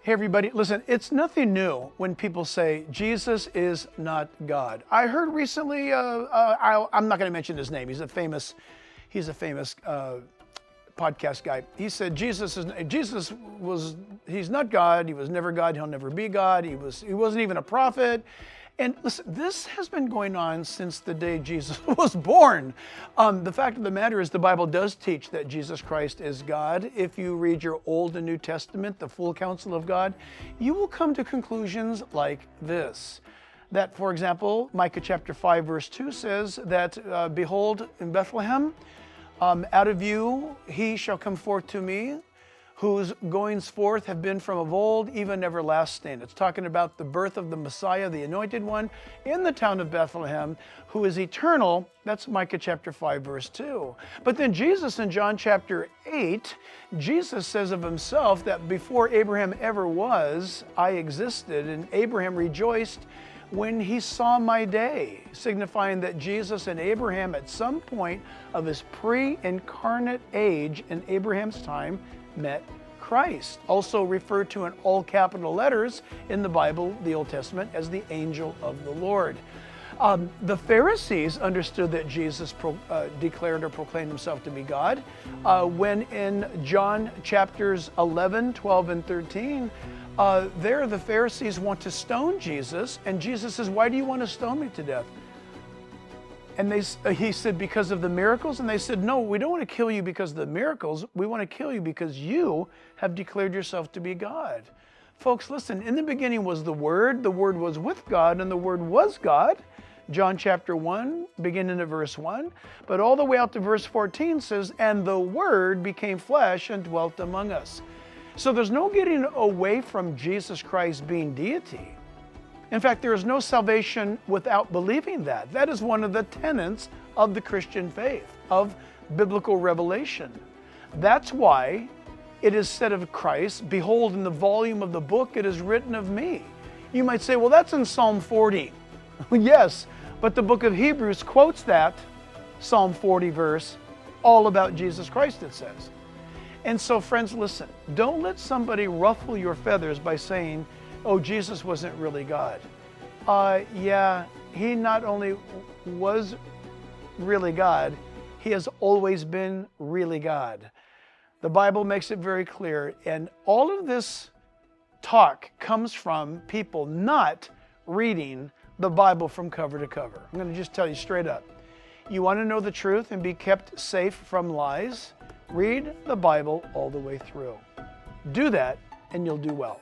Hey everybody, listen, it's nothing new when people say Jesus is not God. I heard recently, I'm not going to mention his name. He's a famous podcast guy. He said he's not God. He was never God. He'll never be God. He wasn't even a prophet. And listen, this has been going on since the day Jesus was born. The fact of the matter is the Bible does teach that Jesus Christ is God. If you read your Old and New Testament, the full counsel of God, you will come to conclusions like this. That, for example, Micah chapter 5 verse 2 says that, behold, in Bethlehem, out of you he shall come forth to me, whose goings forth have been from of old, even everlasting. It's talking about the birth of the Messiah, the Anointed One, in the town of Bethlehem, who is eternal. That's Micah chapter 5, verse 2. But then Jesus in John chapter 8, Jesus says of himself that before Abraham ever was, I existed, and Abraham rejoiced when he saw my day, signifying that Jesus and Abraham at some point of his pre-incarnate age in Abraham's time met Christ, also referred to in all capital letters in the Bible, the Old Testament, as the angel of the Lord. The Pharisees understood that Jesus declared or proclaimed himself to be God when in John chapters 11, 12, and 13, there the Pharisees want to stone Jesus, and Jesus says, why do you want to stone me to death? And he said, because of the miracles? And they said, no, we don't want to kill you because of the miracles. We want to kill you because you have declared yourself to be God. Folks, listen, in the beginning was the Word was with God, and the Word was God. John chapter 1, beginning at verse 1. But all the way out to verse 14 says, and the Word became flesh and dwelt among us. So there's no getting away from Jesus Christ being deity. In fact, there is no salvation without believing that. That is one of the tenets of the Christian faith, of biblical revelation. That's why it is said of Christ, behold, in the volume of the book it is written of me. You might say, well, that's in Psalm 40. Yes, but the book of Hebrews quotes that Psalm 40 verse all about Jesus Christ, it says. And so, friends, listen, don't let somebody ruffle your feathers by saying, oh, Jesus wasn't really God. Yeah, he not only was really God, he has always been really God. The Bible makes it very clear, and all of this talk comes from people not reading the Bible from cover to cover. I'm going to just tell you straight up. You want to know the truth and be kept safe from lies? Read the Bible all the way through. Do that, and you'll do well.